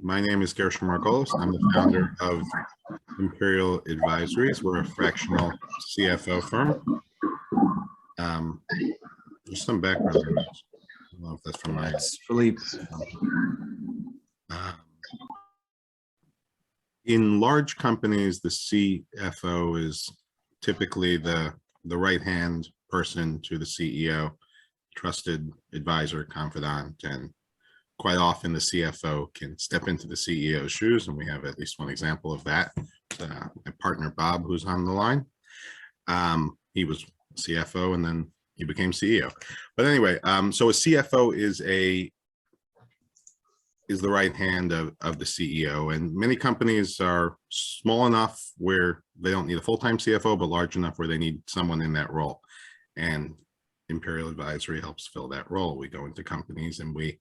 My name is Gershon Margolis. I'm the founder of Imperial Advisories. We're a fractional CFO firm. There's some background noise. I don't know if that's from my. That's Philippe. In large companies, the CFO is typically the right-hand person to the CEO, trusted advisor, confidant, and quite often the CFO can step into the CEO's shoes, and we have at least one example of that. My partner Bob, who's on the line, he was CFO and then he became CEO. But anyway, so a CFO is the right hand of the CEO, and many companies are small enough where they don't need a full-time CFO, but large enough where they need someone in that role. And Imperial Advisory helps fill that role. We go into companies and we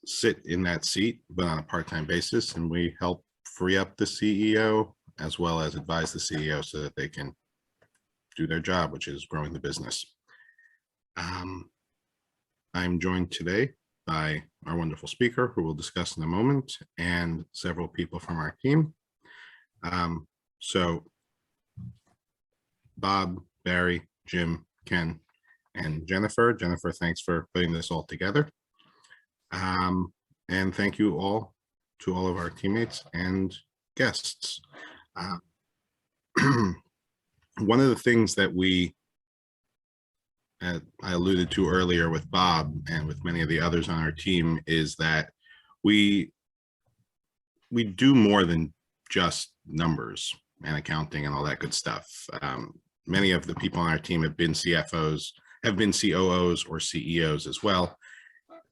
sit in that seat, but on a part-time basis, and we help free up the CEO as well as advise the CEO so that they can do their job, which is growing the business. I'm joined today by our wonderful speaker, who we'll discuss in a moment, and several people from our team. So Bob, Barry, Jim, Ken, and Jennifer. Jennifer, thanks for putting this all together. And thank you all to all of our teammates and guests. One of the things that I alluded to earlier with Bob and with many of the others on our team is that we do more than just numbers and accounting and all that good stuff. Many of the people on our team have been CFOs, have been COOs or CEOs as well.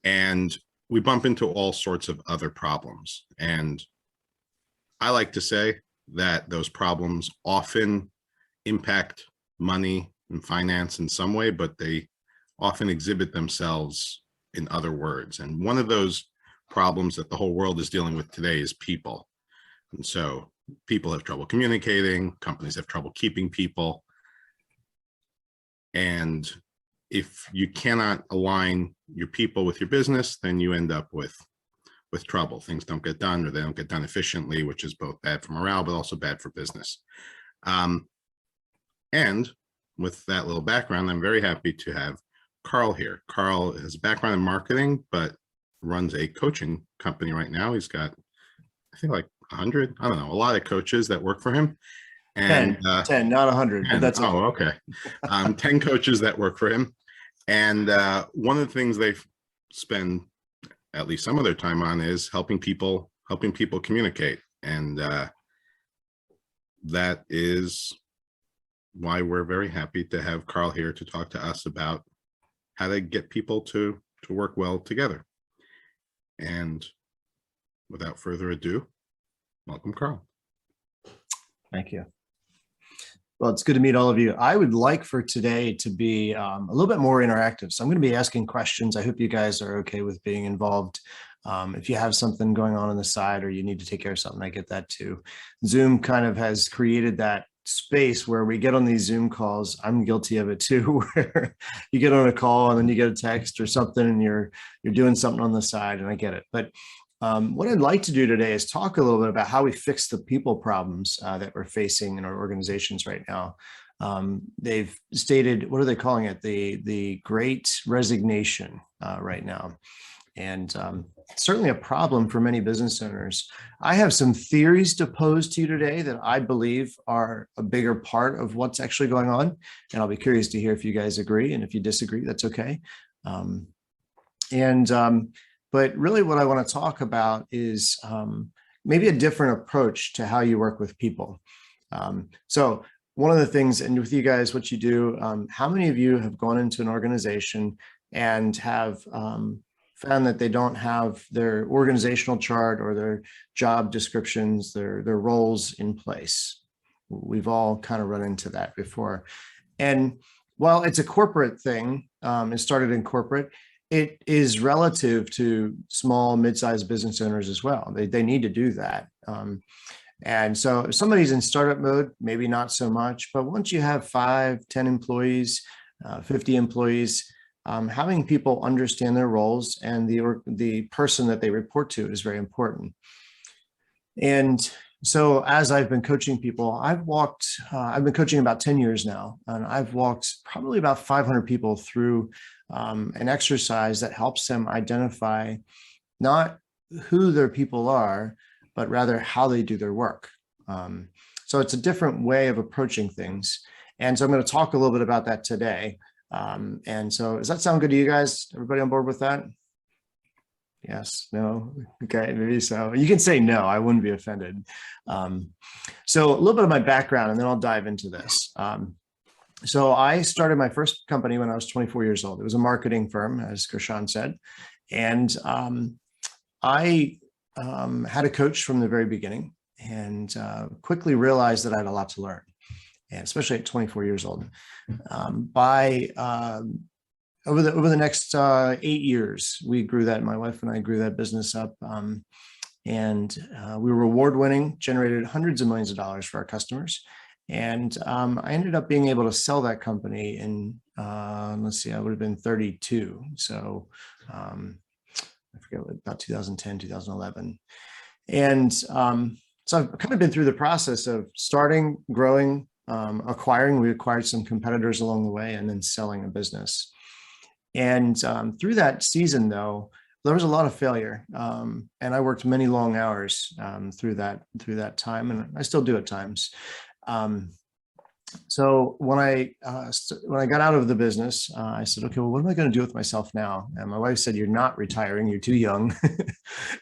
And we bump into all sorts of other problems. And I like to say that those problems often impact money and finance in some way, but they often exhibit themselves in other words. And one of those problems that the whole world is dealing with today is people. And so people have trouble communicating, companies have trouble keeping people. And if you cannot align your people with your business, then you end up with trouble. Things don't get done, or they don't get done efficiently, which is both bad for morale, but also bad for business. And with that little background, I'm very happy to have Karl here. Karl has a background in marketing, but runs a coaching company right now. He's got, I think, like 100, I don't know, a lot of coaches that work for him. And 10, not 100, 10. But that's okay. 10 coaches that work for him. And one of the things they spend at least some of their time on is helping people communicate. And that is why we're very happy to have Karl here to talk to us about how to get people to work well together. And without further ado, welcome, Karl. Thank you. Well, it's good to meet all of you. I would like for today to be a little bit more interactive. So I'm going to be asking questions. I hope you guys are okay with being involved. If you have something going on the side or you need to take care of something, I get that too. Zoom kind of has created that space where we get on these Zoom calls. I'm guilty of it too, where you get on a call and then you get a text or something and you're doing something on the side, and I get it. But what I'd like to do today is talk a little bit about how we fix the people problems that we're facing in our organizations right now. They've stated, what are they calling it? The Great Resignation right now. And certainly a problem for many business owners. I have some theories to pose to you today that I believe are a bigger part of what's actually going on. And I'll be curious to hear if you guys agree, and if you disagree, that's okay. But really what I want to talk about is maybe a different approach to how you work with people. So one of the things, and with you guys, what you do, how many of you have gone into an organization and have found that they don't have their organizational chart or their job descriptions, their roles in place? We've all kind of run into that before. And while it's a corporate thing, it started in corporate, it is relative to small, mid-sized business owners as well. They need to do that. And so if somebody's in startup mode, maybe not so much, but once you have 5, 10 employees, 50 employees, having people understand their roles and the person that they report to is very important. And so as I've been coaching people, I've been coaching about 10 years now, and I've walked probably about 500 people through an exercise that helps them identify not who their people are, but rather how they do their work. So it's a different way of approaching things. And so I'm going to talk a little bit about that today. And so does that sound good to you guys? Everybody on board with that? Yes, no, okay, maybe so. You can say no, I wouldn't be offended. So a little bit of my background, and then I'll dive into this. So I started my first company when I was 24 years old. It was a marketing firm, as Gershon said. And I had a coach from the very beginning, and quickly realized that I had a lot to learn, and especially at 24 years old. Over the next 8 years, we grew that. My wife and I grew that business up, and we were award winning, generated hundreds of millions of dollars for our customers. And I ended up being able to sell that company in, let's see, I would have been 32. So I forget, about 2010, 2011. And so I've kind of been through the process of starting, growing, acquiring. We acquired some competitors along the way, and then selling a business. And through that season, though, there was a lot of failure, and I worked many long hours through that time, and I still do at times. So when I got out of the business, I said, okay, well, what am I going to do with myself now? And my wife said, you're not retiring, you're too young.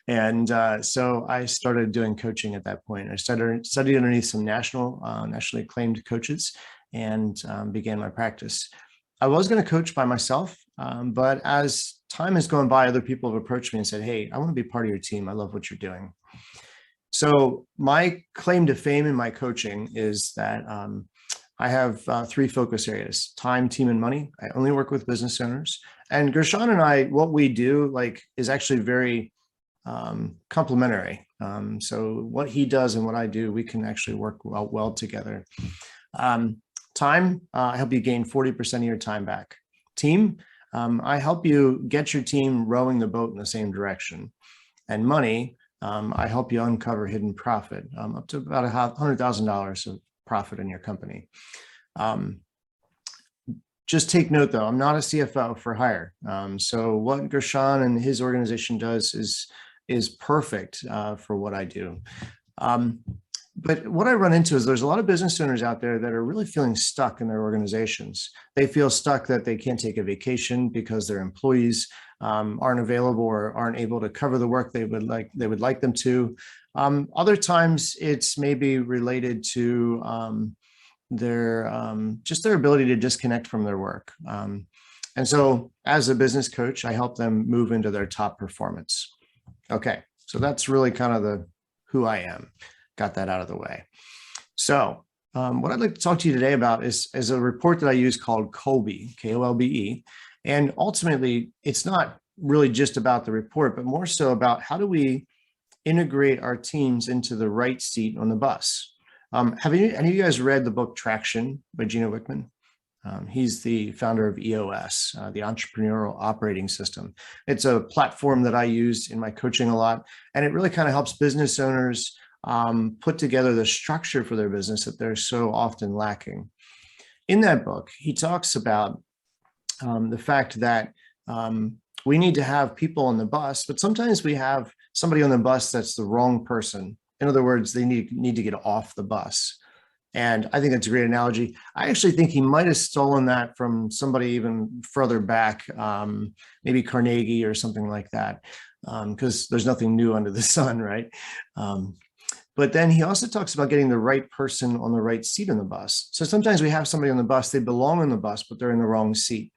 And so I started doing coaching at that point. I studied underneath some nationally acclaimed coaches, and began my practice. I was going to coach by myself, but as time has gone by, other people have approached me and said, hey, I want to be part of your team. I love what you're doing. So my claim to fame in my coaching is that I have 3 focus areas: time, team, and money. I only work with business owners. And Gershon and I, what we do is actually very complementary. So what he does and what I do, we can actually work well together. Time, I help you gain 40% of your time back. Team, I help you get your team rowing the boat in the same direction. And money, I help you uncover hidden profit, up to about $100,000 of profit in your company. Just take note, though, I'm not a CFO for hire. So what Gershon and his organization does is perfect for what I do. But what I run into is there's a lot of business owners out there that are really feeling stuck in their organizations. They feel stuck that they can't take a vacation because their employees aren't available or aren't able to cover the work they would like them to. Other times it's maybe related to just their ability to disconnect from their work. And so as a business coach, I help them move into their top performance. Okay, so that's really kind of who I am. Got that out of the way. So what I'd like to talk to you today about is a report that I use called Kolbe, Kolbe. And ultimately, it's not really just about the report, but more so about how do we integrate our teams into the right seat on the bus. Have any of you guys read the book Traction by Gino Wickman? He's the founder of EOS, the Entrepreneurial Operating System. It's a platform that I use in my coaching a lot, and it really kind of helps business owners put together the structure for their business that they're so often lacking. In that book, he talks about the fact that we need to have people on the bus, but sometimes we have somebody on the bus that's the wrong person. In other words, they need to get off the bus. And I think that's a great analogy. I actually think he might have stolen that from somebody even further back, maybe Carnegie or something like that, because there's nothing new under the sun, right? But then he also talks about getting the right person on the right seat on the bus. So sometimes we have somebody on the bus, they belong on the bus, but they're in the wrong seat.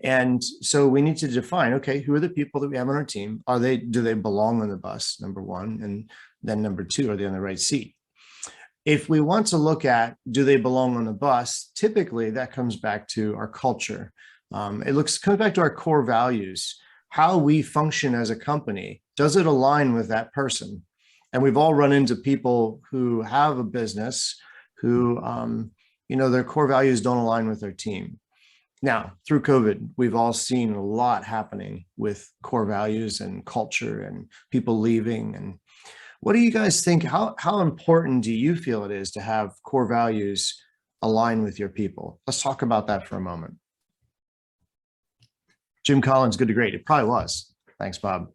And so we need to define, okay, who are the people that we have on our team? Do they belong on the bus, number one? And then number two, are they on the right seat? If we want to look at, do they belong on the bus? Typically that comes back to our culture. It comes back to our core values, how we function as a company. Does it align with that person? And we've all run into people who have a business who, their core values don't align with their team. Now, through COVID, we've all seen a lot happening with core values and culture and people leaving. And what do you guys think? How important do you feel it is to have core values align with your people? Let's talk about that for a moment. Jim Collins, good to great. It probably was. Thanks, Bob.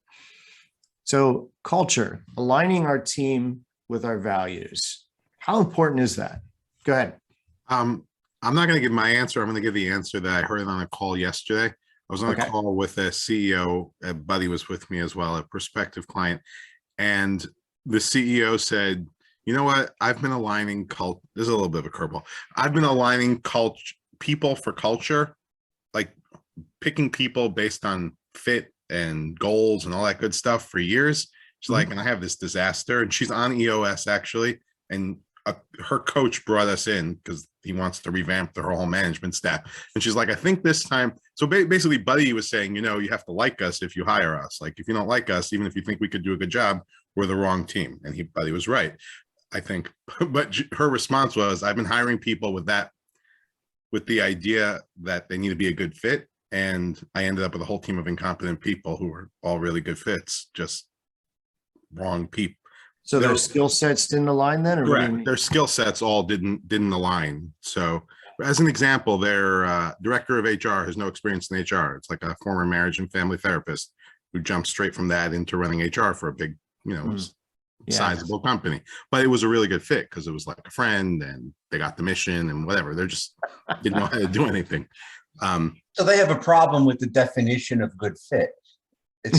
So culture, aligning our team with our values. How important is that? Go ahead. I'm not going to give my answer. I'm going to give the answer that I heard on a call yesterday. I was on a call with a CEO. A buddy was with me as well, a prospective client. And the CEO said, you know what? I've been aligning this is a little bit of a curveball. I've been aligning people for culture, like picking people based on fit and goals and all that good stuff for years. She's like, and I have this disaster, and she's on EOS actually. And her coach brought us in because he wants to revamp their whole management staff. And she's like, I think this time, so basically Buddy was saying, you know, you have to like us if you hire us. Like, if you don't like us, even if you think we could do a good job, we're the wrong team. And Buddy was right, I think. But her response was, I've been hiring people with the idea that they need to be a good fit. And I ended up with a whole team of incompetent people who were all really good fits, just wrong people. So their skill sets didn't align then? Or correct. Their skill sets all didn't align. So as an example, their director of HR has no experience in HR. It's like a former marriage and family therapist who jumped straight from that into running HR for a big, sizable company. But it was a really good fit because it was like a friend and they got the mission and whatever. They're just didn't know how to do anything. So they have a problem with the definition of good fit.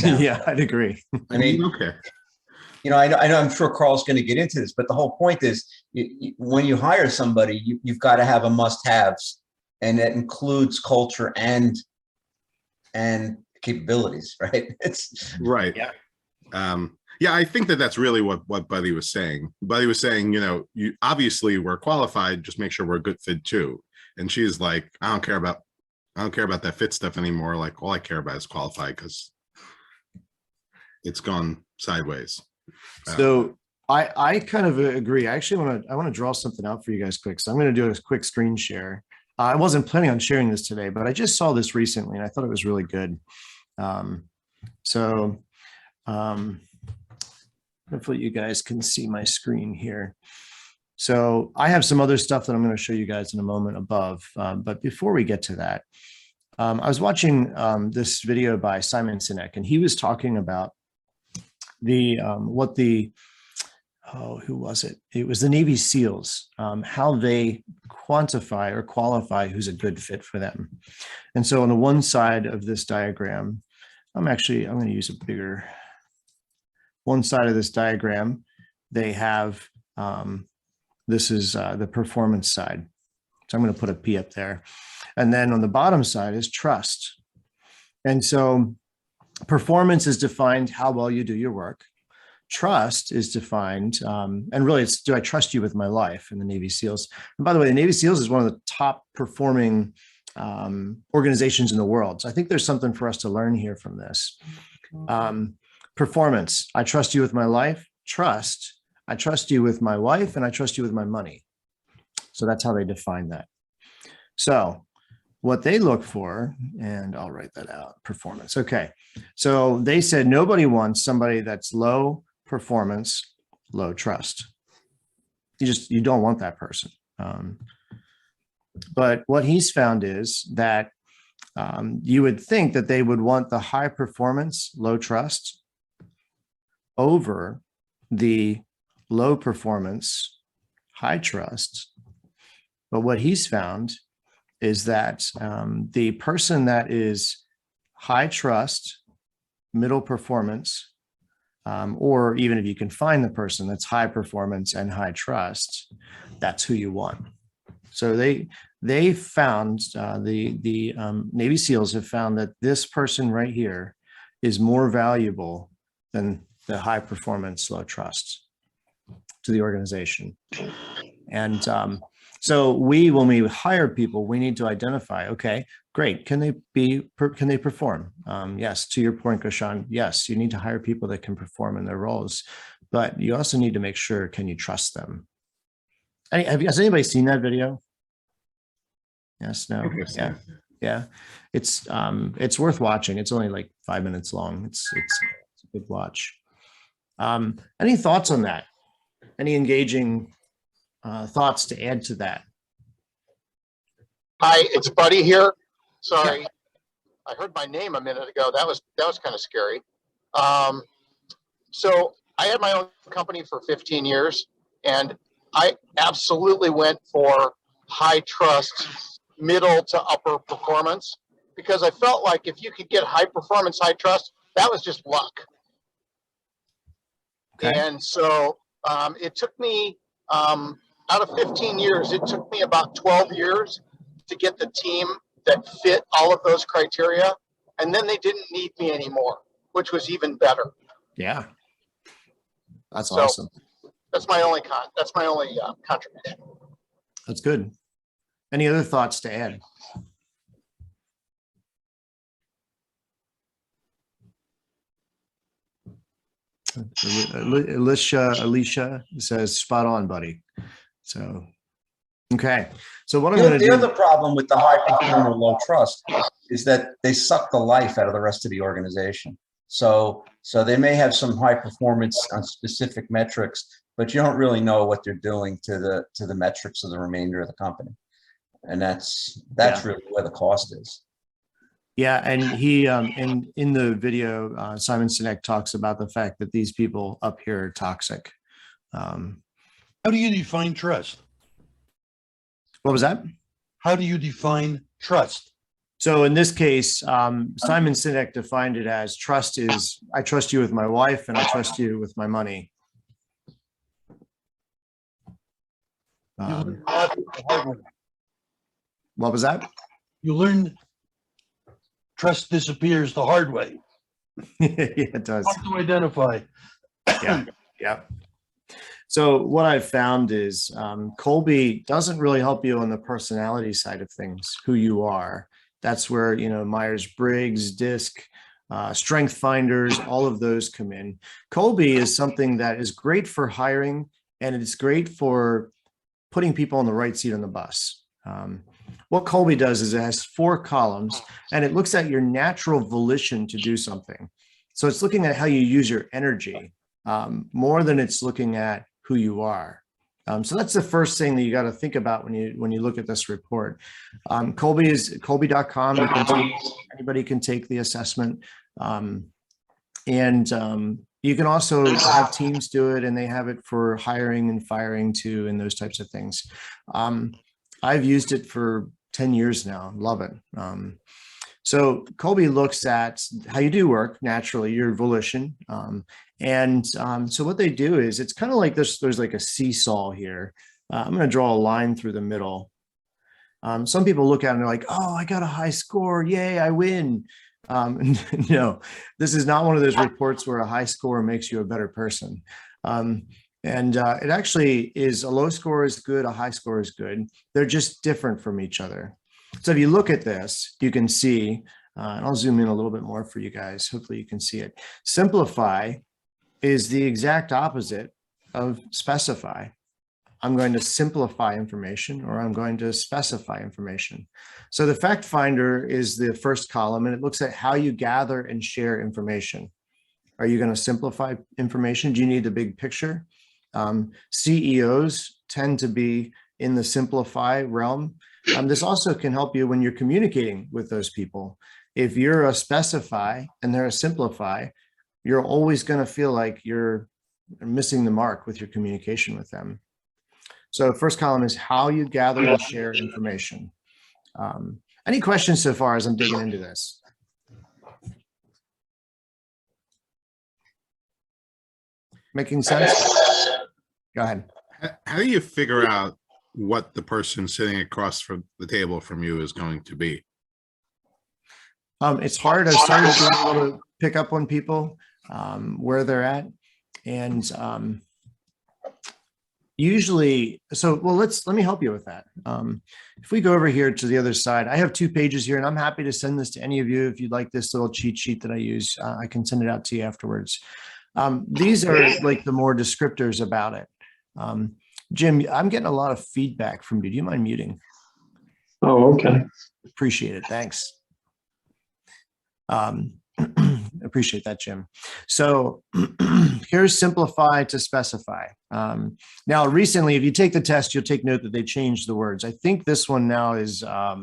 Yeah, I'd agree. I mean, okay. You know, I know, I'm sure Karl's going to get into this, but the whole point is when you hire somebody, you've got to have a must-haves, and that includes culture and capabilities, right? It's right. Yeah. Yeah, I think that's really what Buddy was saying. Buddy was saying, you know, you obviously we're qualified, just make sure we're a good fit too. And she's like, I don't care about that fit stuff anymore. Like, all I care about is qualified, because it's gone sideways. So I kind of agree. I actually want to draw something out for you guys quick. So I'm going to do a quick screen share. I wasn't planning on sharing this today, but I just saw this recently and I thought it was really good. Hopefully you guys can see my screen here. So I have some other stuff that I'm going to show you guys in a moment above. But before we get to that, I was watching this video by Simon Sinek, and he was talking about who was it? It was the Navy SEALs, how they quantify or qualify who's a good fit for them. And so on the one side of this diagram, I'm going to use a bigger, one side of this diagram, they have, this is the performance side. So I'm going to put a P up there. And then on the bottom side is trust. And so performance is defined how well you do your work. Trust is defined, and really it's, do I trust you with my life in the Navy SEALs? And by the way, the Navy SEALs is one of the top performing organizations in the world. So I think there's something for us to learn here from this. Performance, I trust you with my life. Trust, I trust you with my wife, and I trust you with my money. So that's how they define that. So what they look for, and I'll write that out, performance. Okay. So they said nobody wants somebody that's low performance, low trust. You don't want that person. But what he's found is that you would think that they would want the high performance, low trust over the low performance, high trust. But what he's found is that the person that is high trust, middle performance, or even if you can find the person that's high performance and high trust, that's who you want. So they found, the Navy SEALs have found that this person right here is more valuable than the high performance, low trust to the organization. And so when we hire people, we need to identify, okay, great. Can they perform? Yes. To your point, Goshan, yes, you need to hire people that can perform in their roles, but you also need to make sure, can you trust them? Has anybody seen that video? Yes, no. Yeah. Yeah, it's worth watching. It's only like 5 minutes long. It's a good watch. Any thoughts on that? Any engaging thoughts to add to that? Hi, it's Buddy here. Sorry, I heard my name a minute ago. That was kind of scary. So I had my own company for 15 years, and I absolutely went for high trust, middle to upper performance, because I felt like if you could get high performance, high trust, that was just luck. Okay. And so it took me, out of 15 years, it took me about 12 years to get the team that fit all of those criteria. And then they didn't need me anymore, which was even better. Yeah, that's So awesome. that's my only contribution. That's good. Any other thoughts to add? Alicia says spot on, buddy. So, okay. So what I'm going to The do. other problem with the high performer, low trust is that they suck the life out of the rest of the organization. So they may have some high performance on specific metrics, but you don't really know what they're doing to the metrics of the remainder of the company. And that's really where the cost is. Yeah, and he in the video, Simon Sinek talks about the fact that these people up here are toxic. How do you define trust? What was that? How do you define trust? So in this case, Simon Sinek defined it as trust is, I trust you with my wife and I trust you with my money. What was that? You learn trust disappears the hard way. Yeah, it does. Hard to identify. Yeah, yeah. So what I've found is Colby doesn't really help you on the personality side of things, who you are. That's where, Myers-Briggs, DISC, Strength Finders, all of those come in. Colby is something that is great for hiring, and it's great for putting people on the right seat on the bus. What Colby does is it has 4 columns, and it looks at your natural volition to do something. So it's looking at how you use your energy more than it's looking at who you are. So that's the first thing that you got to think about when you look at this report. Colby is colby.com. Anybody can take the assessment. You can also have teams do it, and they have it for hiring and firing too, and those types of things. I've used it for 10 years now. Love it. So Colby looks at how you do work naturally, your volition. So what they do is it's kind of like this. There's like a seesaw here. I'm going to draw a line through the middle. Some people look at it and they're like, oh, I got a high score. Yay, I win. No, this is not one of those reports where a high score makes you a better person. It actually is, a low score is good, a high score is good. They're just different from each other. So if you look at this, you can see, and I'll zoom in a little bit more for you guys. Hopefully you can see it. Simplify is the exact opposite of specify. I'm going to simplify information, or I'm going to specify information. So the fact finder is the first column, and it looks at how you gather and share information. Are you going to simplify information? Do you need the big picture? CEOs tend to be in the simplify realm. This also can help you when you're communicating with those people. If you're a specify and they're a simplify, you're always going to feel like you're missing the mark with your communication with them. So first column is how you gather and share information. Any questions so far as I'm digging into this? Making sense? Go ahead. How do you figure out what the person sitting across from the table from you is going to be? It's hard. I started being able to pick up on people where they're at, and usually, let me help you with that. If we go over here to the other side, I have 2 pages here, and I'm happy to send this to any of you. If you'd like this little cheat sheet that I use, I can send it out to you afterwards. These are like the more descriptors about it. Jim, I'm getting a lot of feedback from you. Do you mind muting? Oh, okay. Appreciate it. Thanks. Appreciate that, Jim. So here's simplify to specify. Now, recently, if you take the test, you'll take note that they changed the words. I think this one now is, I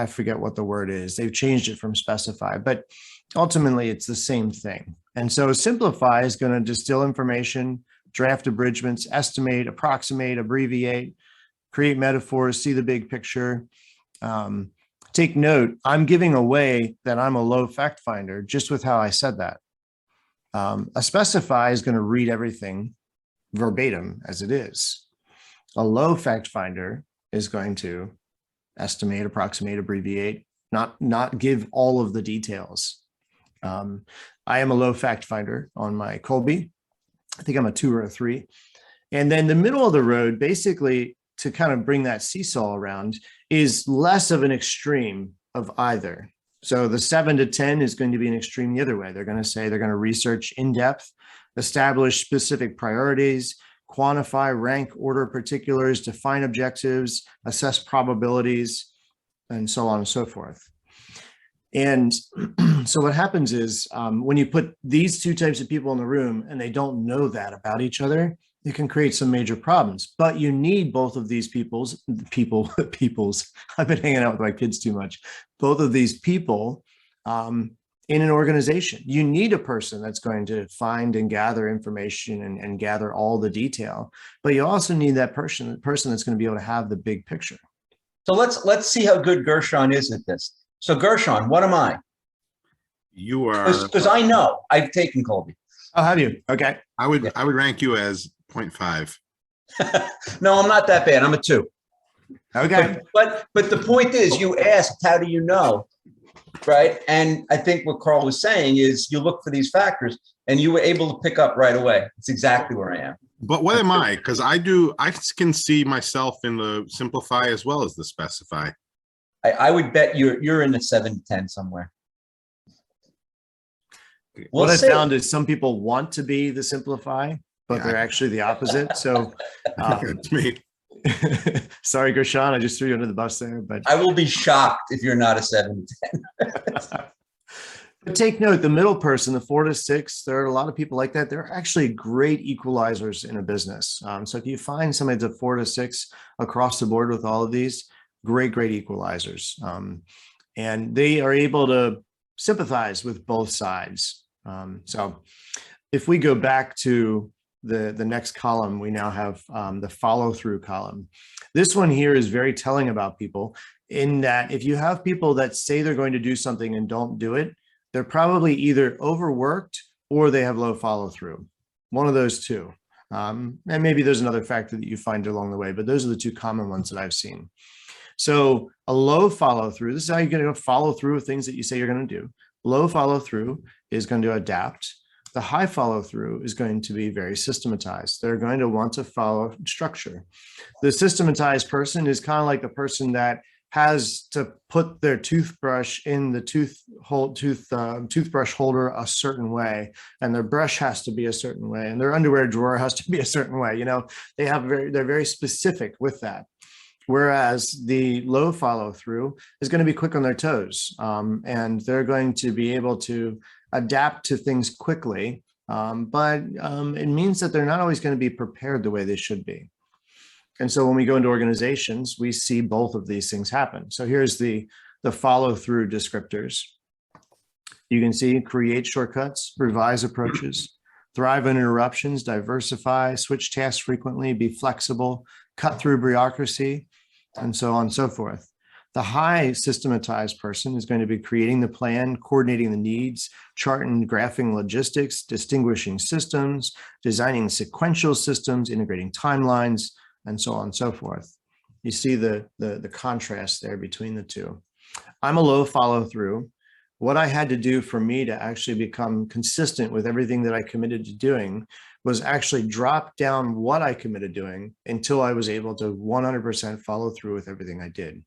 forget what the word is. They've changed it from specify, but ultimately it's the same thing. And so simplify is going to distill information, draft abridgments, estimate, approximate, abbreviate, create metaphors, see the big picture. Take note, I'm giving away that I'm a low fact finder just with how I said that. A specify is going to read everything verbatim as it is. A low fact finder is going to estimate, approximate, abbreviate, not give all of the details. I am a low fact finder on my Colby. I think I'm a 2 or a 3. And then the middle of the road, basically, to kind of bring that seesaw around, is less of an extreme of either. So the 7 to 10 is going to be an extreme the other way. They're going to say they're going to research in depth, establish specific priorities, quantify, rank, order particulars, define objectives, assess probabilities, and so on and so forth. And so what happens is when you put these two types of people in the room and they don't know that about each other, it can create some major problems. But you need both of these peoples. I've been hanging out with my kids too much. Both of these people in an organization. You need a person that's going to find and gather information and gather all the detail. But you also need that person that's going to be able to have the big picture. So let's see how good Gershon is at this. So Gershon, what am I? You are, Because I know I've taken Colby. Oh, have you? Okay. I would rank you as 0.5. No, I'm not that bad. I'm a 2. Okay. But the point is, you asked, how do you know? Right. And I think what Karl was saying is you look for these factors and you were able to pick up right away. It's exactly where I am. But what am I? Because I can see myself in the simplify as well as the specify. I would bet you're in the 7 to 10 somewhere. We'll What I see. found is some people want to be the simplify, but Yeah. they're actually the opposite. So It's me. sorry, Gershon, I just threw you under the bus there, but I will be shocked if you're not a 7 to 10. but take note, the middle person, the 4 to 6, there are a lot of people like that. They're actually great equalizers in a business. So if you find somebody that's a 4 to 6 across the board with all of these, great equalizers. And they are able to sympathize with both sides. So if we go back to the next column, we now have the follow through column. This one here is very telling about people in that if you have people that say they're going to do something and don't do it, they're probably either overworked or they have low follow through. One of those two. And maybe there's another factor that you find along the way, but those are the two common ones that I've seen. So a low follow through, this is how you're going to follow through with things that you say you're going to do. Low follow through is going to adapt. The high follow through is going to be very systematized. They're going to want to follow structure. The systematized person is kind of like the person that has to put their toothbrush in the toothbrush holder a certain way, and their brush has to be a certain way, and their underwear drawer has to be a certain way. You know, they're very specific with that. Whereas the low follow through is going to be quick on their toes, and they're going to be able to adapt to things quickly, but it means that they're not always going to be prepared the way they should be. And so when we go into organizations, we see both of these things happen. So here's the follow through descriptors. You can see create shortcuts, revise approaches, thrive on interruptions, diversify, switch tasks frequently, be flexible, cut through bureaucracy, and so on and so forth. The high systematized person is going to be creating the plan, coordinating the needs, charting and graphing logistics, distinguishing systems, designing sequential systems, integrating timelines, and so on and so forth. You see the contrast there between the two. I'm a low follow through. What I had to do for me to actually become consistent with everything that I committed to doing was actually drop down what I committed doing until I was able to 100% follow through with everything I did.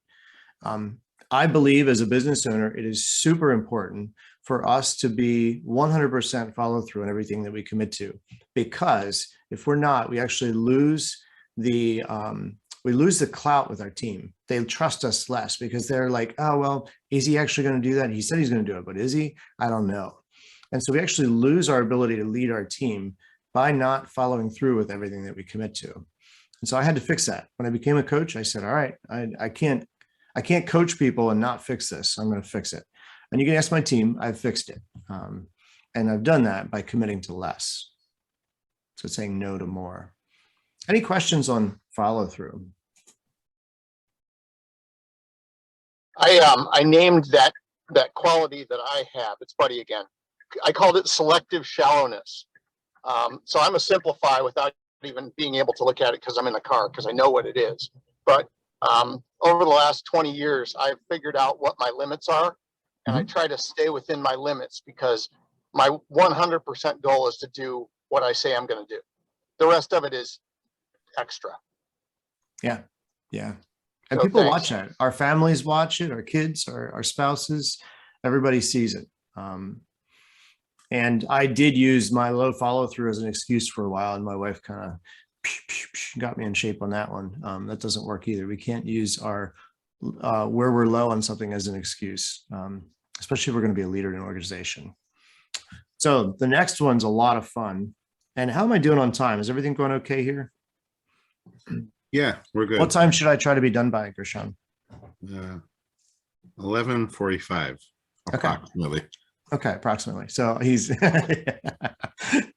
I believe as a business owner, it is super important for us to be 100% follow through on everything that we commit to, because if we're not, we actually lose the we lose the clout with our team. They trust us less because they're like, oh, well, is he actually going to do that? He said he's going to do it, but is he? I don't know. And so we actually lose our ability to lead our team by not following through with everything that we commit to. And so I had to fix that. When I became a coach, I said, all right, I can't coach people and not fix this. I'm going to fix it. And you can ask my team, I've fixed it. And I've done that by committing to less. So saying no to more. Any questions on follow through? I named that quality that I have. It's Buddy again. I called it selective shallowness. So I'm a simplify without even being able to look at it because I'm in the car because I know what it is. But over the last 20 years, I've figured out what my limits are, and I try to stay within my limits because my 100% goal is to do what I say I'm going to do. The rest of it is extra. Yeah. And So people thanks. watch that. Our families watch it, our kids, our spouses, everybody sees it. And I did use my low follow through as an excuse for a while, and my wife kind of got me in shape on that one. That doesn't work either. We can't use our where we're low on something as an excuse, especially if we're going to be a leader in an organization. So the next one's a lot of fun. And how am I doing on time? Is everything going okay here? Yeah, we're good. What time should I try to be done by, Gershon? 11:45 approximately. Okay, approximately. So he's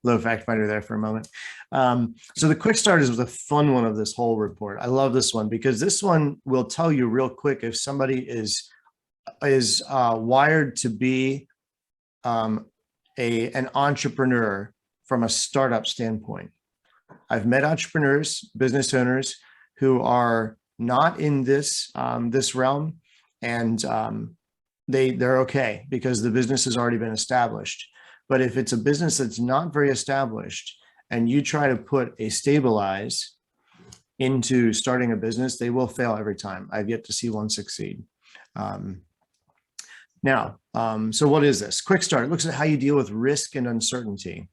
low fact finder there for a moment. So the quick start is the fun one of this whole report. I love this one because this one will tell you real quick if somebody is wired to be an entrepreneur from a startup standpoint. I've met entrepreneurs, business owners who are not in this this realm, and they're okay because the business has already been established. But if it's a business that's not very established and you try to put a stabilize into starting a business, they will fail every time. I've yet to see one succeed. So what is this? Quick start. It looks at how you deal with risk and uncertainty.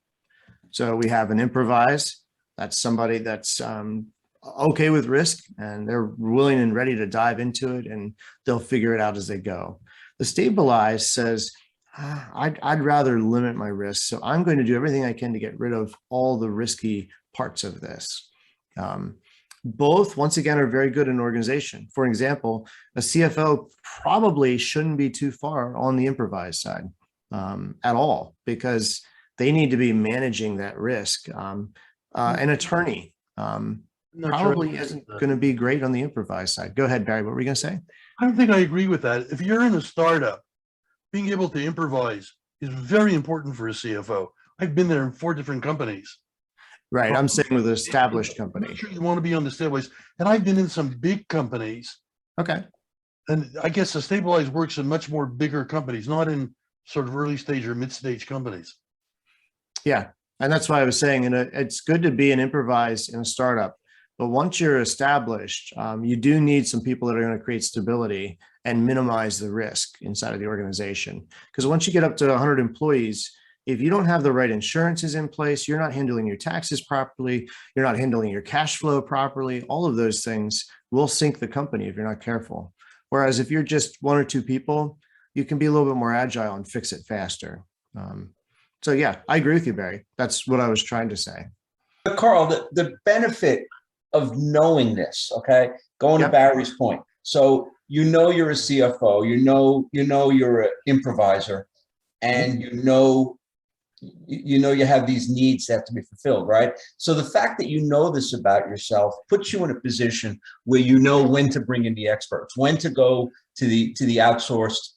So we have an improvise. That's somebody that's okay with risk and they're willing and ready to dive into it, and they'll figure it out as they go. The stabilize says, I'd rather limit my risk, so I'm going to do everything I can to get rid of all the risky parts of this. Both, once again, are very good in organization. For example, a CFO probably shouldn't be too far on the improvise side at all, because they need to be managing that risk. An attorney probably isn't going to be great on the improvise side. Go ahead, Barry. What were you going to say? I don't think I agree with that. If you're in a startup, being able to improvise is very important for a CFO. I've been there in 4 different companies. Right. I'm saying with an established company. I'm sure you want to be on the stabilize. And I've been in some big companies. Okay. And I guess the stabilize works in much more bigger companies, not in sort of early stage or mid stage companies. Yeah. And that's why I was saying, it's good to be an improvise in a startup. But once you're established, you do need some people that are going to create stability and minimize the risk inside of the organization. Because once you get up to 100 employees, if you don't have the right insurances in place, you're not handling your taxes properly, you're not handling your cash flow properly, all of those things will sink the company if you're not careful. Whereas if you're just 1 or 2 people, you can be a little bit more agile and fix it faster. So yeah, I agree with you, Barry. That's what I was trying to say. But Karl, the benefit of knowing this, okay, going to Barry's point. So you're a CFO, you know you're an improviser, and you have these needs that have to be fulfilled, right? So the fact that you know this about yourself puts you in a position where you know when to bring in the experts, when to go to the outsourced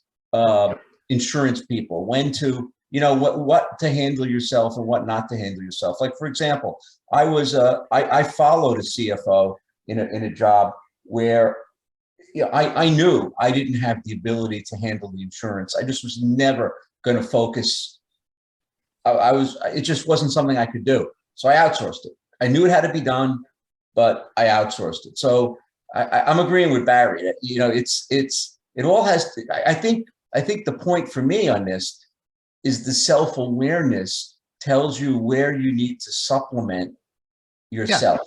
insurance people, when to what to handle yourself and what not to handle yourself. Like, for example, I followed a CFO in a job where I knew I didn't have the ability to handle the insurance. I just was never going to focus. It just wasn't something I could do. So I outsourced it. I knew it had to be done, but I outsourced it. So I'm agreeing with Barry. It all has to, I think the point for me on this is the self-awareness tells you where you need to supplement yourself.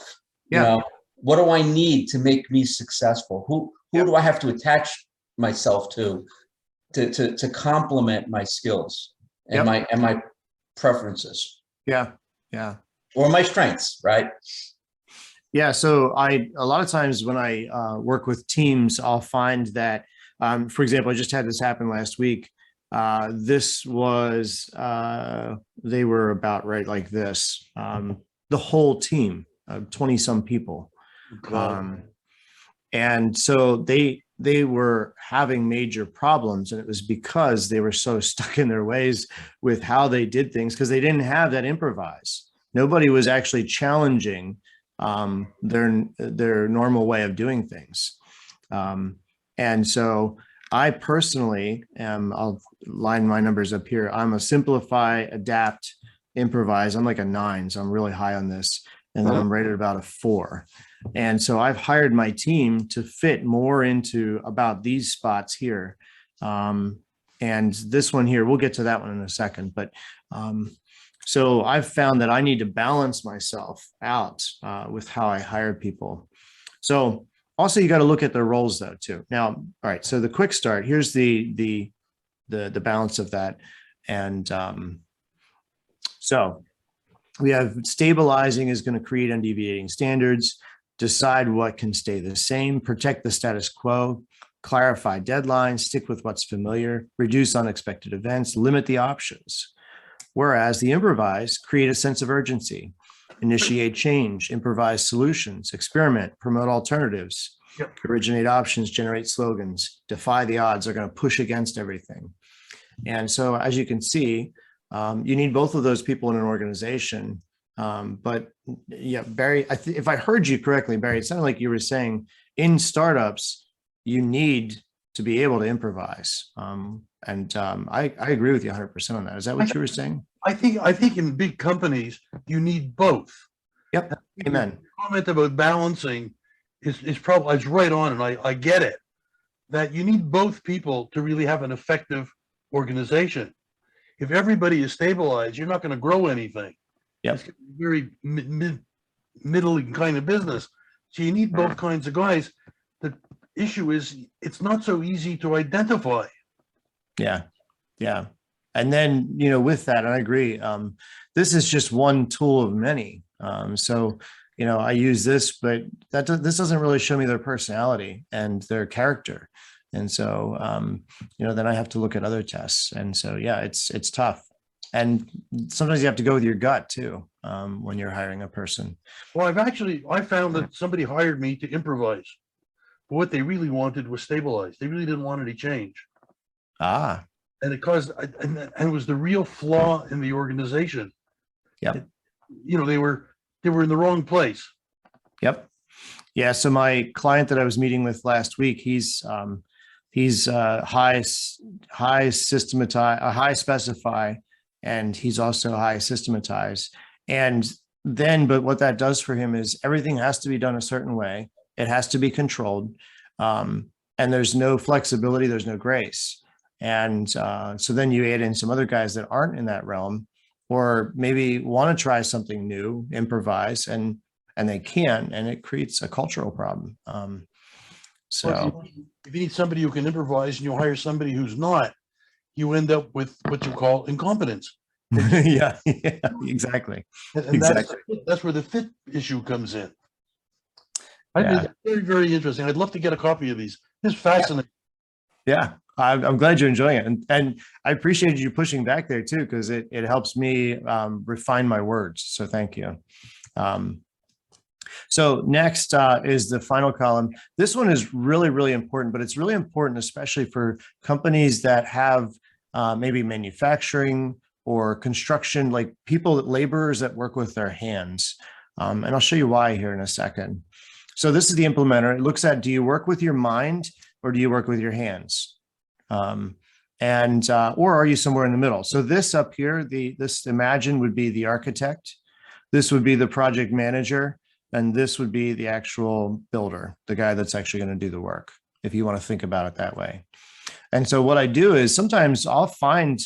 Yeah. what do I need to make me successful? Who do I have to attach myself to complement my skills and my preferences? Yeah. Or my strengths, right? Yeah. So a lot of times when I work with teams, I'll find that, for example, I just had this happen last week. This was, they were about right like this, the whole team of 20 some people. And so they were having major problems, and it was because they were so stuck in their ways with how they did things, because they didn't have that improvise. Nobody was actually challenging their normal way of doing things. And so I personally am, I'll line my numbers up here. I'm a simplify, adapt, improvise. I'm like a 9, so I'm really high on this. And then I'm rated about a 4. And so I've hired my team to fit more into about these spots here. And this one here, we'll get to that one in a second. But so I've found that I need to balance myself out with how I hire people. So also, you got to look at their roles though too. Now, all right. So the quick start. Here's the balance of that, and so we have stabilizing is going to create undeviating standards, decide what can stay the same, protect the status quo, clarify deadlines, stick with what's familiar, reduce unexpected events, limit the options. Whereas the improvise, create a sense of urgency, initiate change, improvise solutions, experiment, promote alternatives, originate options, generate slogans, defy the odds, are going to push against everything. And so as you can see, you need both of those people in an organization. But yeah, Barry, if I heard you correctly, Barry, it sounded like you were saying in startups, you need to be able to improvise. I agree with you 100% on that. Is that what you were saying? I think in big companies, you need both. Yep. Amen. The comment about balancing is probably right on, and I get it, that you need both people to really have an effective organization. If everybody is stabilized, you're not going to grow anything. Yep. It's very middling kind of business. So you need both kinds of guys. The issue is it's not so easy to identify. Yeah. And then, with that, and I agree, this is just one tool of many. So, I use this, but this doesn't really show me their personality and their character. And so, then I have to look at other tests. And so, yeah, it's tough. And sometimes you have to go with your gut too, when you're hiring a person. Well, I found that somebody hired me to improvise. But what they really wanted was stabilize. They really didn't want any change. Ah. And it caused, and it was the real flaw in the organization. Yep. They were in the wrong place. Yep. Yeah. So my client that I was meeting with last week, he's high systematize, high specify, and he's also high systematize. And then, but what that does for him is everything has to be done a certain way. It has to be controlled. And there's no flexibility. There's no grace. And so then you add in some other guys that aren't in that realm, or maybe want to try something new, improvise, and they can, and it creates a cultural problem. So if you need somebody who can improvise and you hire somebody who's not, you end up with what you call incompetence. yeah, exactly. And exactly. That's where the fit issue comes in. I think it's very, very interesting. I'd love to get a copy of these. It's fascinating. Yeah. I'm glad you're enjoying it. And I appreciated you pushing back there too, because it helps me refine my words. So thank you. So next is the final column. This one is really, really important, but it's really important, especially for companies that have maybe manufacturing or construction, like laborers that work with their hands. And I'll show you why here in a second. So this is the implementer. It looks at, do you work with your mind or do you work with your hands? Or are you somewhere in the middle? So this up here, this imagine would be the architect. This would be the project manager. And this would be the actual builder, the guy that's actually going to do the work, if you want to think about it that way. And so what I do is sometimes I'll find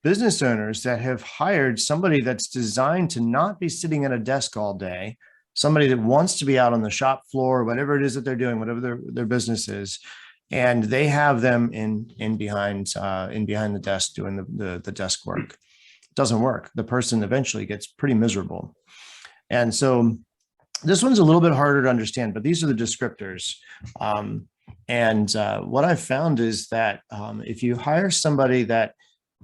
business owners that have hired somebody that's designed to not be sitting at a desk all day, somebody that wants to be out on the shop floor, whatever it is that they're doing, whatever their business is, and they have them in behind the desk doing the desk work. It doesn't work. The person eventually gets pretty miserable. And so this one's a little bit harder to understand, but these are the descriptors. What I've found is that if you hire somebody that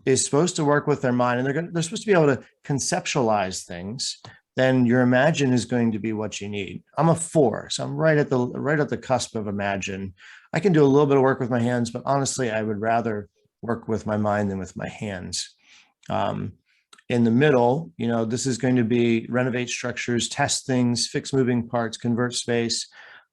is supposed to work with their mind, and they're supposed to be able to conceptualize things, then your imagine is going to be what you need. I'm a 4, so I'm right at the cusp of imagine. I can do a little bit of work with my hands, but honestly, I would rather work with my mind than with my hands. In the middle, this is going to be renovate structures, test things, fix moving parts, convert space.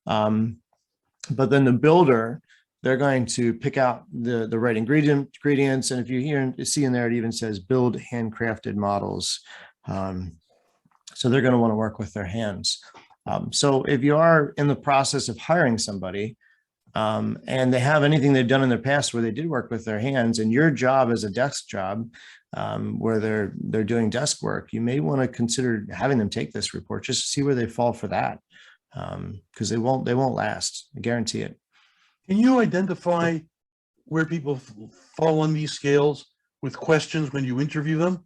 But then the builder, they're going to pick out the right ingredients. And if you see in there, it even says build handcrafted models. So they're going to want to work with their hands. So if you are in the process of hiring somebody and they have anything they've done in their past where they did work with their hands, and your job is a desk job where they're doing desk work, you may want to consider having them take this report just to see where they fall for that, because they won't last. I guarantee it. Can you identify where people fall on these scales with questions when you interview them?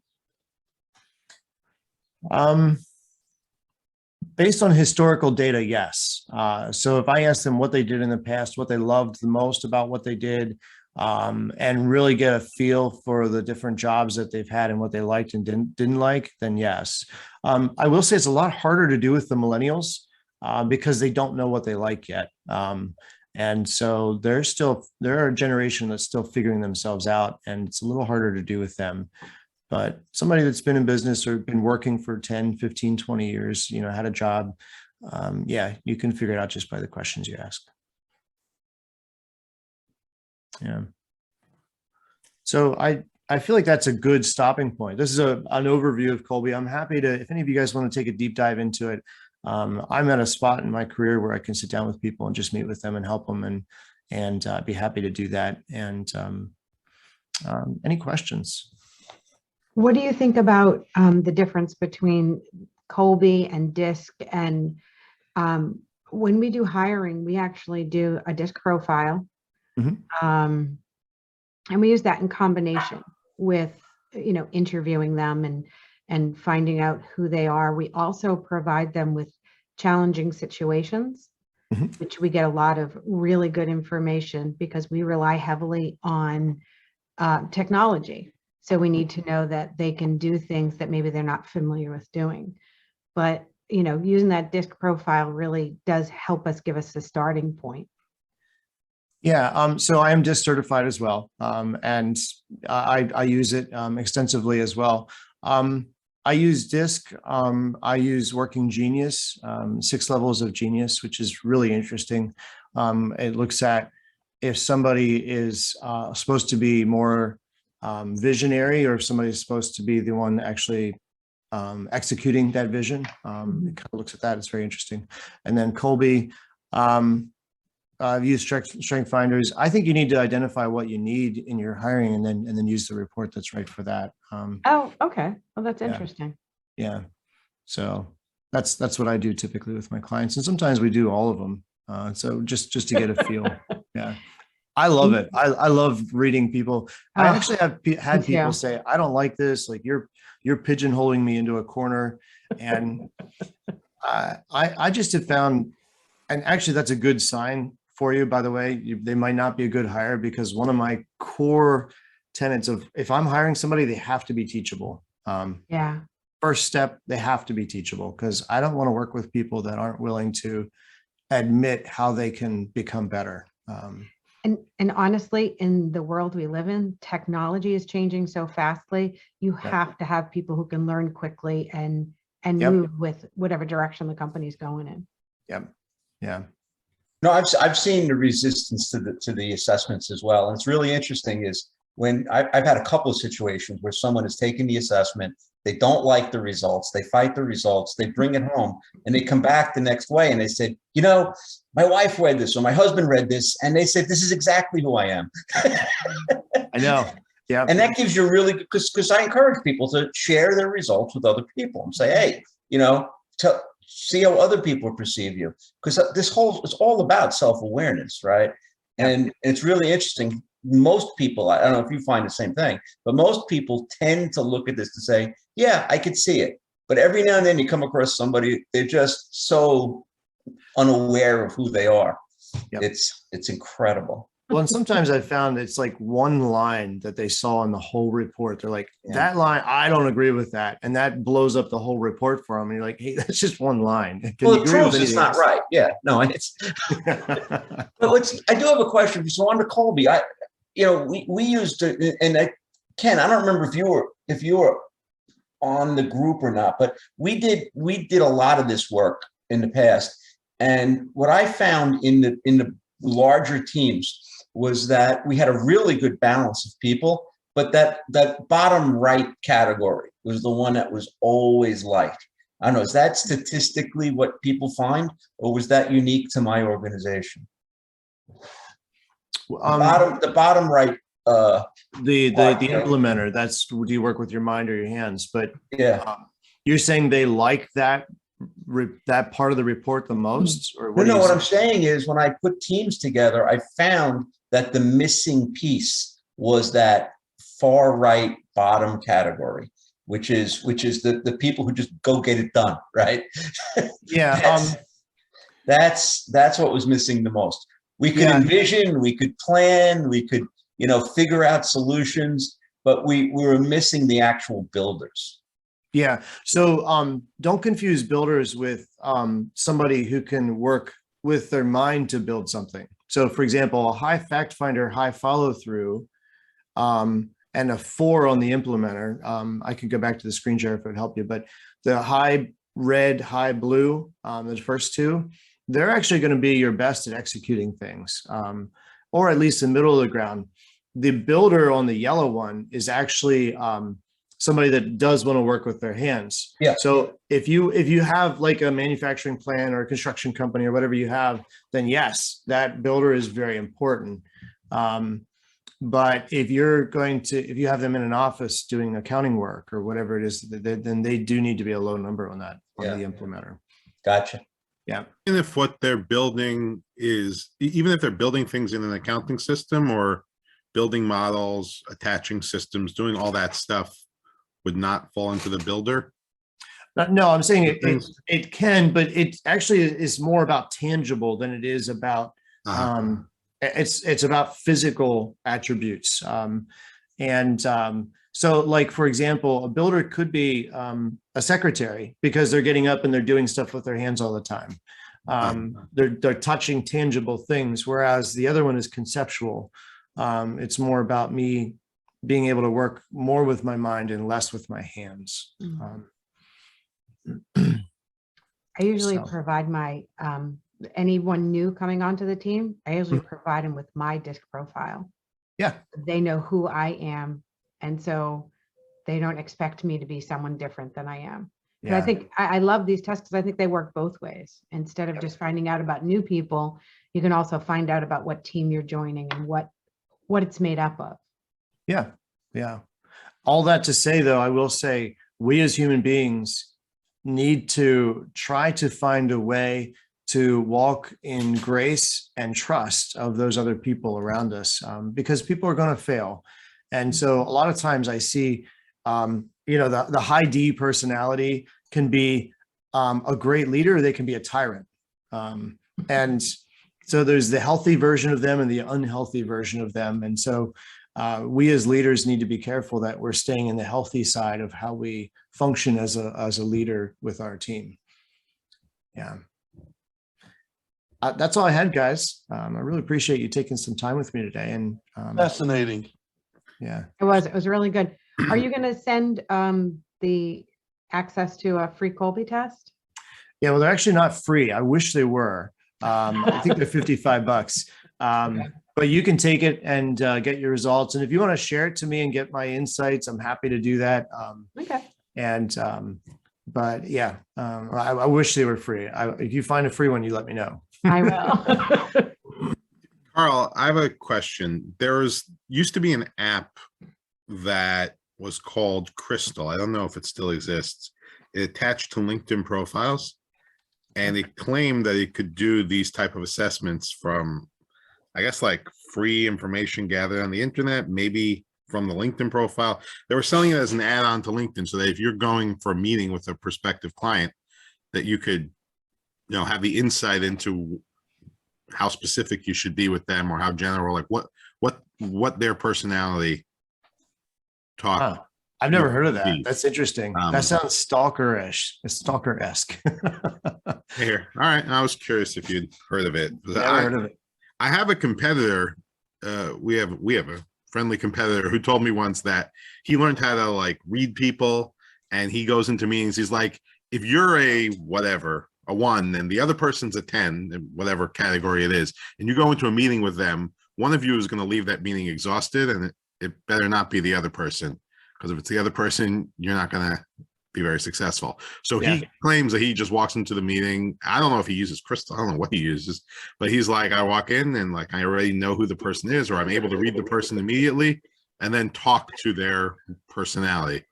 Based on historical data, yes. So if I ask them what they did in the past, what they loved the most about what they did, and really get a feel for the different jobs that they've had and what they liked and didn't like, then yes. I will say it's a lot harder to do with the millennials because they don't know what they like yet. And so they're a generation that's still figuring themselves out, and it's a little harder to do with them. But somebody that's been in business or been working for 10, 15, 20 years, had a job, yeah, you can figure it out just by the questions you ask. Yeah. So I feel like that's a good stopping point. This is an overview of Colby. I'm happy to, if any of you guys want to take a deep dive into it, I'm at a spot in my career where I can sit down with people and just meet with them and help them, and be happy to do that. And any questions? What do you think about the difference between Colby and DISC? And when we do hiring, we actually do a DISC profile. Mm-hmm. And we use that in combination with, interviewing them and finding out who they are. We also provide them with challenging situations, mm-hmm. which we get a lot of really good information because we rely heavily on technology. So we need to know that they can do things that maybe they're not familiar with doing. But, using that DISC profile really does help us, give us a starting point. Yeah, so I am DISC certified as well, and I use it extensively as well. I use DISC, I use Working Genius, 6 levels of genius, which is really interesting. It looks at if somebody is supposed to be more visionary, or if somebody's supposed to be the one actually executing that vision. It kind of looks at that. It's very interesting. And then Colby, I've used strength finders. I think you need to identify what you need in your hiring, and then use the report that's right for that. Oh, okay. Well, that's interesting. Yeah. So that's what I do typically with my clients, and sometimes we do all of them. So just to get a feel. Yeah. I love it. I love reading people. I actually have had people say, I don't like this. Like you're pigeonholing me into a corner. And I just have found, and actually that's a good sign for you, by the way. They might not be a good hire, because one of my core tenets of, if I'm hiring somebody, they have to be teachable. Yeah. First step, they have to be teachable, because I don't want to work with people that aren't willing to admit how they can become better. And honestly, in the world we live in, technology is changing so fastly. You have to have people who can learn quickly and move with whatever direction the company's going in. Yep. Yeah. No, I've seen the resistance to the assessments as well. And it's really interesting is when I've had a couple of situations where someone has taken the assessment, they don't like the results, they fight the results, they bring it home, and they come back the next way and they said, my wife read this or my husband read this, and they said, this is exactly who I am. I know. Yeah. And that gives you really good, because I encourage people to share their results with other people and say, hey, see how other people perceive you, because it's all about self-awareness, right? And it's really interesting. Most people, I don't know if you find the same thing, but most people tend to look at this to say, yeah, I could see it. But every now and then you come across somebody, they're just so unaware of who they are. Yep. It's incredible. Well, and sometimes I found it's like one line that they saw in the whole report. They're like, that line, I don't agree with that. And that blows up the whole report for them. And you're like, hey, that's just one line. Can Well, you it agree with proves it's anything not else? right. Yeah, no, it's, but I do have a question. So on to Colby, we used to, and Ken, I don't remember if you were on the group or not, but we did a lot of this work in the past. And what I found in the larger teams was that we had a really good balance of people, but that bottom right category was the one that was always liked. I don't know, is that statistically what people find, or was that unique to my organization? The bottom right, the implementer, that's, do you work with your mind or your hands? But yeah. You're saying they like that part of the report the most, or what? No, what I'm saying is, when I put teams together, I found that the missing piece was that far right bottom category, which is the people who just go get it done, right? Yeah. That's what was missing the most. We could envision, we could plan, we could, figure out solutions, but we were missing the actual builders. Yeah. So don't confuse builders with somebody who can work with their mind to build something. So for example, a high fact finder, high follow through, and a 4 on the implementer. I could go back to the screen share if it would help you, but the high red, high blue, the first 2, they're actually going to be your best at executing things, or at least the middle of the ground. The builder on the yellow one is actually somebody that does want to work with their hands. Yeah. So if you have like a manufacturing plant or a construction company or whatever you have, then yes, that builder is very important. But if you have them in an office doing accounting work or whatever it is, then they do need to be a low number on that, on the implementer. Gotcha. Yeah. And if what they're building is, even if they're building things in an accounting system or building models, attaching systems, doing all that stuff, would not fall into the builder? No, I'm saying it can, but it actually is more about tangible than it is about, it's about physical attributes. So like, for example, a builder could be a secretary because they're getting up and they're doing stuff with their hands all the time. They're touching tangible things, whereas the other one is conceptual. It's more about me being able to work more with my mind and less with my hands. I usually provide my, anyone new coming onto the team, I usually provide them with my DISC profile. Yeah. They know who I am. And so they don't expect me to be someone different than I am. Yeah. I think I love these tests because I think they work both ways. Instead of just finding out about new people, you can also find out about what team you're joining and what it's made up of. Yeah. Yeah. All that to say, though, I will say we as human beings need to try to find a way to walk in grace and trust of those other people around us, because people are going to fail. And so a lot of times I see, the high D personality can be a great leader. They can be a tyrant. And so there's the healthy version of them and the unhealthy version of them. And so we as leaders need to be careful that we're staying in the healthy side of how we function as a leader with our team. Yeah. That's all I had, guys. I really appreciate you taking some time with me today. And fascinating. Yeah, it was really good. Are you going to send the access to a free Colby test? Yeah, well, they're actually not free. I wish they were. I think they're $55. But you can take it and get your results. And if you want to share it to me and get my insights, I'm happy to do that. Okay. And but yeah, I wish they were free. If you find a free one, you let me know. I will. Karl, I have a question. There used to be an app that was called Crystal. I don't know if it still exists. It attached to LinkedIn profiles, and it claimed that it could do these type of assessments from, I guess, like free information gathered on the internet, maybe from the LinkedIn profile. They were selling it as an add-on to LinkedIn, so that if you're going for a meeting with a prospective client, that you could, have the insight into how specific you should be with them, or how general, like what their personality talk. Huh. I've never heard of that. be. That's interesting. That sounds stalker-esque. Here, all right. I was curious if you'd heard of it. Never heard of it. I have a competitor. We have a friendly competitor who told me once that he learned how to like read people, and he goes into meetings. He's like, if you're a whatever, a 1, and the other person's a 10, in whatever category it is, and you go into a meeting with them, one of you is going to leave that meeting exhausted, and it better not be the other person, because if it's the other person, you're not going to be very successful. So he claims that he just walks into the meeting. I don't know if he uses crystal. I don't know what he uses, but he's like, I walk in and like, I already know who the person is, or I'm able to read the person immediately and then talk to their personality.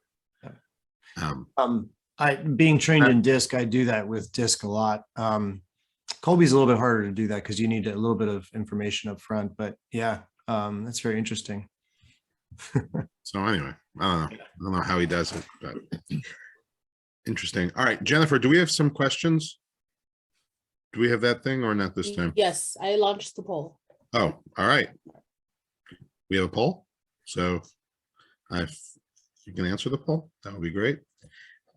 Being trained in DISC, I do that with DISC a lot. Colby's a little bit harder to do that because you need a little bit of information up front, but yeah, that's very interesting. So anyway, I don't know how he does it, but interesting. All right, Jennifer, do we have some questions? Do we have that thing or not this time? Yes, I launched the poll. Oh, all right. We have a poll. So if you can answer the poll, that would be great.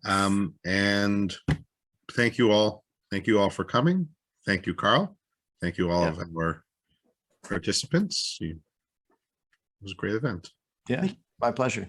And thank you all. Thank you all for coming. Thank you, Karl. Thank you all of our participants. It was a great event. Yeah, my pleasure.